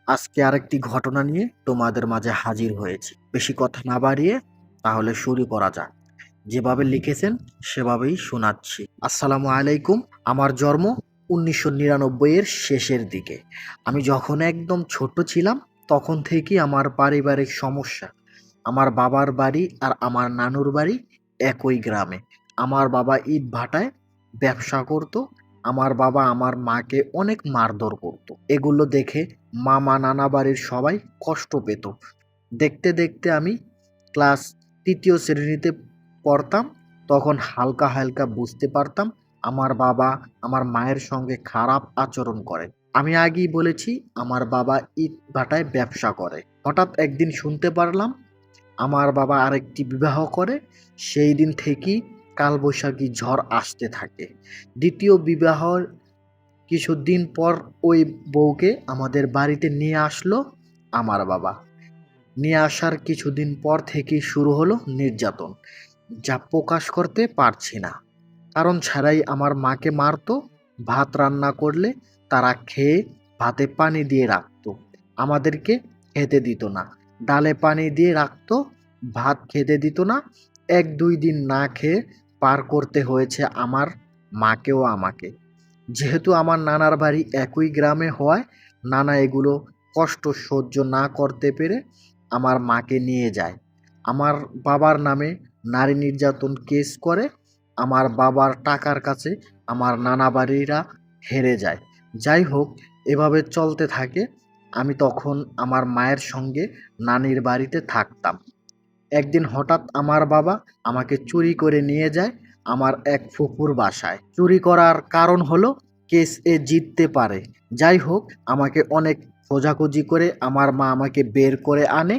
আজকে আরেকটি ঘটনা নিয়ে তোমাদের মাঝে হাজির হয়েছি। বেশি কথা না বাড়িয়ে তাহলে শুরু করা যাক। যেভাবে লিখেছেন সেভাবেই শোনাচ্ছি। আসসালামু আলাইকুম। আমার জন্ম 1999 এর শেষের দিকে। আমি যখন একদম ছোট ছিলাম তখন থেকেই আমার পারিবারিক সমস্যা। আমার বাবার বাড়ি আর আমার নানুর বাড়ি একই গ্রামে। আমার বাবা ইট ভাটায় ব্যবসা করত। আমার বাবা আমার মাকে অনেক মারধর করত। এগুলো দেখে মামা নানা বাড়ির সবাই কষ্ট পেত। দেখতে দেখতে আমি ক্লাস ৩য় শ্রেণীতে পড়তাম। তখন হালকা হালকা বুঝতে পারতাম আমার বাবা আমার মায়ের সঙ্গে খারাপ আচরণ করে। আমি আগেই বলেছি আমার বাবা ইট ভাটায় ব্যবসা করে। হঠাৎ একদিন শুনতে পারলাম আমার বাবা আরেকটি বিবাহ করে। সেই দিন থেকেই কালবৈশাখী ঝড় আসতে থাকে। দ্বিতীয় বিবাহর কিছুদিন পর ওই বউকে আমাদের বাড়িতে নিয়ে আসলো আমার বাবা। নিয়ে আসার কিছুদিন পর থেকেই শুরু হলো নির্যাতন, যা প্রকাশ করতে পারছি না। কারণ ছাড়াই আমার মাকে মারতো। ভাত রান্না করলে তারা খেয়ে ভাতে পানি দিয়ে রাখতো, আমাদেরকে খেতে দিত না। ডালে পানি দিয়ে রাখতো, ভাত খেতে দিত না। ১-২ দিন না খেয়ে পার করতে হয়েছে আমার মাকেও আমাকে। যেহেতু আমার নানার বাড়ি একই গ্রামে হওয়ায় নানা এগুলো কষ্ট সহ্য না করতে পেরে আমার মাকে নিয়ে যায়। আমার বাবার নামে নারী নির্যাতন কেস করে। আমার বাবার টাকার কাছে আমার নানা বাড়িরা হেরে যায়। যাই হোক, এভাবে চলতে থাকে। আমি তখন আমার মায়ের সঙ্গে নানির বাড়িতে থাকতাম। একদিন হঠাৎ আমার বাবা আমাকে চুরি করে নিয়ে যায় আমার এক ফুপুর বাসায়। চুরি করার কারণ হলো কেস এ জিততে পারে। যাই হোক, আমাকে অনেক খোঁজাখুঁজি করে আমার মা আমাকে বের করে আনে।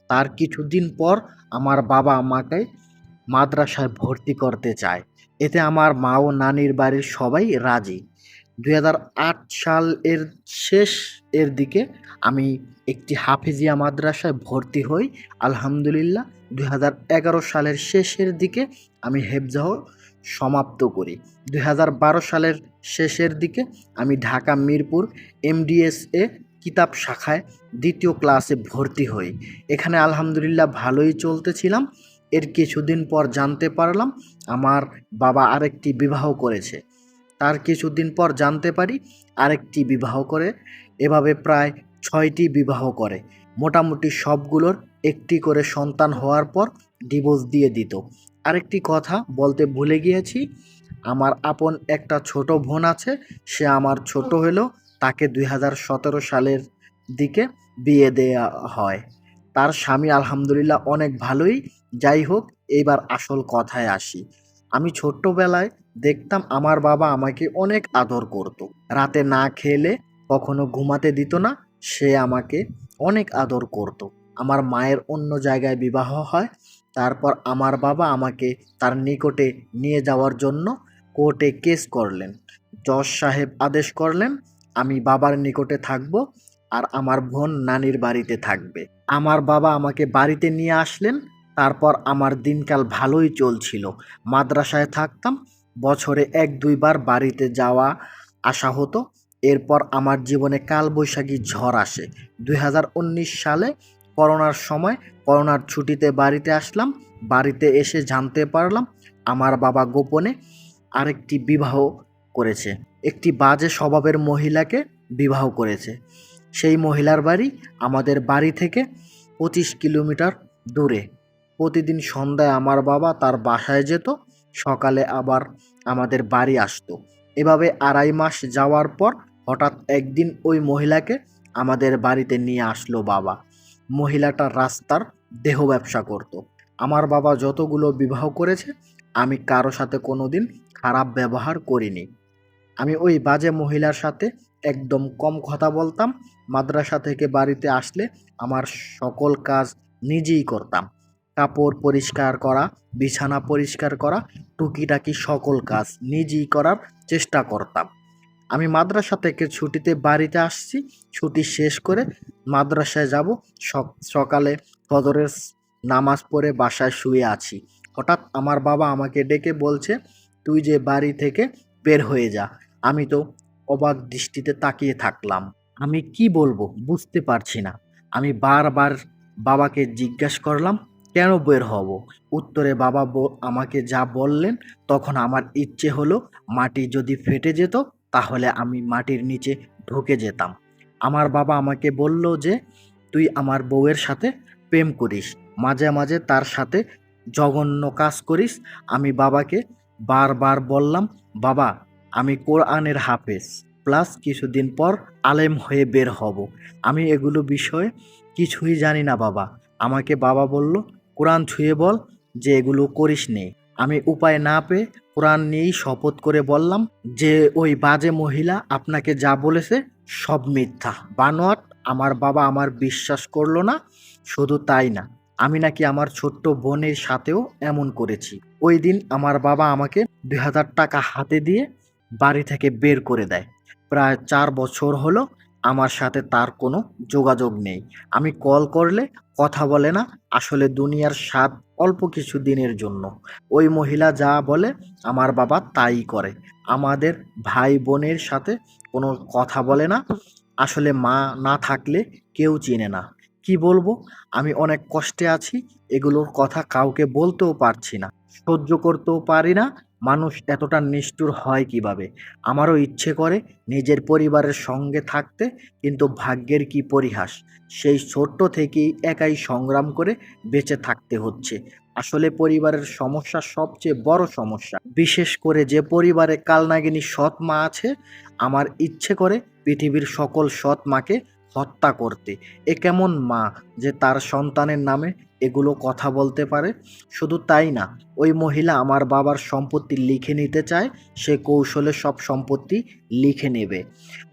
তার কিছুদিন পর আমার বাবা আমাকে মাদ্রাসায় ভর্তি করতে চায়। এতে আমার মা ও নানির বাড়ির সবাই রাজি। ২০০৮ সাল এর শেষ এর দিকে আমি একটি হাফেজিয়া মাদ্রাসায় ভর্তি হই। আলহামদুলিল্লাহ ২০১১ সালের শেষের দিকে আমি হেফজাহ সমাপ্ত করি। ২০১২ সালের শেষের দিকে আমি ঢাকা মিরপুর এমডিএস এ কিতাব শাখায় ২য় ক্লাসে ভর্তি হই। এখানে আলহামদুলিল্লাহ ভালোই চলতেছিলাম। এর কিছুদিন পর জানতে পারলাম আমার বাবা আরেকটি বিবাহ করেছে। তার কিছুদিন পর জানতে পারি আরেকটি বিবাহ করে। এভাবে প্রায় ৬টি বিবাহ করে। মোটামুটি সবগুলোর একটি করে সন্তান হওয়ার পর ডিভোর্স দিয়ে দিত। আরেকটি কথা বলতে ভুলে গিয়েছি, আমার আপন একটা ছোট বোন আছে। সে আমার ছোট হলেও তাকে ২০১৭ সালের দিকে বিয়ে দেয়া হয়। তার স্বামী আলহামদুলিল্লাহ অনেক ভালোই। যাই হোক, এইবার আসল কথায় আসি। আমি ছোট্টবেলায় দেখতাম আমার বাবা আমাকে অনেক আদর করত। রাতে না খেলে কখনো ঘুমাতে দিত না। সে আমাকে অনেক আদর করত। আমার মায়ের অন্য জায়গায় বিবাহ হয়। তারপর আমার বাবা আমাকে তার নিকটে নিয়ে যাওয়ার জন্য কোর্টে কেস করলেন। জজ সাহেব আদেশ করলেন আমি বাবার নিকটে থাকব আর আমার বোন নানির বাড়িতে থাকবে। আমার বাবা আমাকে বাড়িতে নিয়ে আসলেন। তারপর আমার দিনকাল ভালোই চলছিল। মাদ্রাসায় থাকতাম। বছরে ১-২ বার বাড়িতে যাওয়া আসা হতো। এরপর আমার জীবনে কালবৈশাখী ঝড় আসে। ২০১৯ সালে করোনার সময় করোনার ছুটিতে বাড়িতে আসলাম। বাড়িতে এসে জানতে পারলাম আমার বাবা গোপনে আরেকটি বিবাহ করেছে। একটি বাজে স্বভাবের মহিলাকে বিবাহ করেছে। সেই মহিলার বাড়ি আমাদের বাড়ি থেকে ২৫ কিলোমিটার দূরে। প্রতিদিন সন্ধ্যায় আমার বাবা তার বাসায় যেত, সকালে আবার আমাদের বাড়ি আসতো। এভাবে ২.৫ মাস যাওয়ার পর হঠাৎ একদিন ওই মহিলাকে আমাদের বাড়িতে নিয়ে আসলো বাবা। মহিলাটা রাস্তার দেহ ব্যবসা করত। আমার বাবা যতগুলো বিবাহ করেছে আমি কারো সাথে কোনোদিন খারাপ ব্যবহার করিনি। আমি ওই বাজে মহিলার সাথে একদম কম কথা বলতাম। মাদ্রাসা থেকে বাড়িতে আসলে আমার সকল কাজ নিজেই করতাম। কাপড় পরিষ্কার করা, বিছানা পরিষ্কার করা, টুকিটাকি সকল কাজ নিজেই করার চেষ্টা করতাম। আমি মাদ্রাসা থেকে ছুটিতে বাড়িতে আসছি। ছুটি শেষ করে মাদ্রাসায় যাব। সকালে ফজরের নামাজ পড়ে বাসায় শুয়ে আছি। হঠাৎ আমার বাবা আমাকে ডেকে বলছে, তুই যে বাড়ি থেকে বের হয়ে যা। আমি তো অবাক দৃষ্টিতে তাকিয়ে থাকলাম। আমি কি বলবো বুঝতে পারছি না। আমি বারবার বাবাকে জিজ্ঞেস করলাম, কেন বের হব? উত্তরে বাবা আমাকে যা বললেন, তখন আমার ইচ্ছে হলো মাটি যদি ফেটে যেত তাহলে আমি মাটির নিচে ঢুকে যেতাম। আমার বাবা আমাকে বলল যে, তুই আমার বউয়ের সাথে প্রেম করিস, মাঝে মাঝে তার সাথে জঘন্য কাজ করিস। আমি বাবাকে বারবার বললাম, বাবা আমি কোরআনের হাফেজ, প্লাস কিছুদিন পর আলেম হয়ে বের হব। আমি এগুলো বিষয়ে কিছুই জানি না বাবা। আমাকে বাবা বলল, কোরআন ছুঁয়ে বল যে এগুলো করিস নে। আমি উপায় না পেয়ে কোরআন নিয়েই শপথ করে বললাম যে ওই বাজে মহিলা আপনাকে যা বলেছে সব মিথ্যা, বানোয়াট। আমার বাবা আমার বিশ্বাস করলো না। শুধু তাই না, আমি নাকি আমার ছোট্ট বোনের সাথেও এমন করেছি। ওই দিন আমার বাবা আমাকে ২,০০০ টাকা হাতে দিয়ে বাড়ি থেকে বের করে দেয়। প্রায় ৪ বছর হলো আমার সাথে তার কোনো যোগাযোগ নেই। আমি কল করলে কথা বলে না। আসলে দুনিয়ার স্বাদ অল্প কিছু দিনের জন্য। ওই মহিলা যা বলে আমার বাবা তাই করে। আমাদের ভাই বোনের সাথে কোনো কথা বলে না। আসলে মা না থাকলে কেউ চিনে না। কি বলবো? আমি অনেক কষ্টে আছি। এগুলোর কথা কাউকে বলতেও পারছি না। সহ্য করতেও পারি না। মানুষ এতটা নিষ্ঠুর হয় কিভাবে? আমারও ইচ্ছে করে নিজের পরিবারের সঙ্গে থাকতে, কিন্তু ভাগ্যের কি পরিহাস! সেই ছোট্ট থেকেই একাই সংগ্রাম করে বেঁচে থাকতে হচ্ছে। আসলে পরিবারের সমস্যা সবচেয়ে বড় সমস্যা। বিশেষ করে যে পরিবারে কালনাগিনী সৎ মা আছে, আমার ইচ্ছে করে পৃথিবীর সকল সৎ মাকে হত্যা করতে। এ কেমন মা যে তার সন্তানের নামে এগুলো কথা বলতে পারে? শুধু তাই না, ওই মহিলা আমার বাবার সম্পত্তি লিখে নিতে চায়। সে কৌশলে সব সম্পত্তি লিখে নেবে।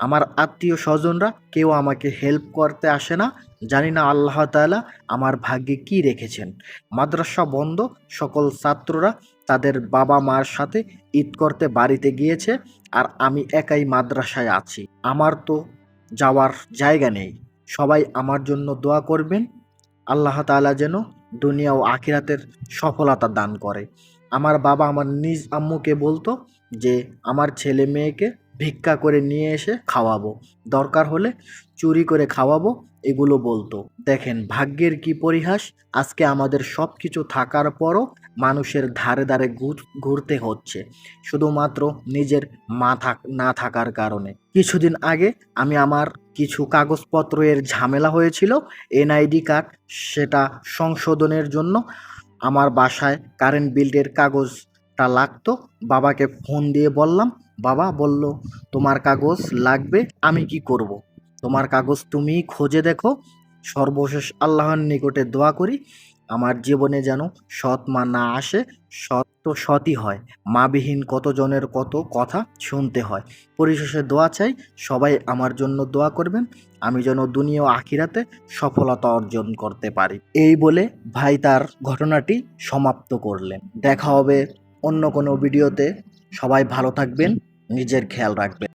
আমার আত্মীয় স্বজনরা কেউ আমাকে হেল্প করতে আসে না। জানি না আল্লাহ তাআলা আমার ভাগ্যে কি রেখেছেন। মাদ্রাসা বন্ধ, সকল ছাত্ররা তাদের বাবা মার সাথে ঈদ করতে বাড়িতে গিয়েছে, আর আমি একাই মাদ্রাসায় আছি। আমার তো যাওয়ার জায়গা নেই। সবাই আমার জন্য দোয়া করবেন। আল্লাহ তাআলা যেন দুনিয়া ও আখিরাতের সফলতা দান করে। আমার বাবা আমার নিজ আম্মুকে বলতো যে আমার ছেলে মেয়েকে ভিক্ষা করে নিয়ে এসে খাওয়াবো, দরকার হলে চুরি করে খাওয়াবো, এগুলো বলতো। দেখেন ভাগ্যের কি পরিহাস! আজকে আমাদের সব কিছু থাকার পরও মানুষের ধারে ধারে ঘুরতে হচ্ছে, শুধুমাত্র নিজের মা না থাকার কারণে। কিছুদিন আগে আমি আমার কিছু কাগজপত্রের ঝামেলা হয়েছিল, এনআইডি কার্ড, সেটা সংশোধনের জন্য আমার বাসায় কারেন্ট বিলের কাগজটা লাগতো। বাবাকে ফোন দিয়ে বললাম, বাবা বলল তোমার কাগজ লাগবে। আমি কি করব? তোমার কাগজ তুমিই খুঁজে দেখো। সর্বশেষ আল্লাহর নিকটে দোয়া করি আমার জীবনে যেন সৎ মা না আসে। সৎ তো সৎই হয়, মাবিহীন কতজনের কত কথা শুনতে হয়। পরিশেষে দোয়া চাই, সবাই আমার জন্য দোয়া করবেন, আমি যেন দুনিয়া ও আখিরাতে সফলতা অর্জন করতে পারি। এই বলে ভাই তার ঘটনাটি সমাপ্ত করলেন। দেখা হবে অন্য কোনো ভিডিওতে। সবাই ভালো থাকবেন, নিজের খেয়াল রাখবেন।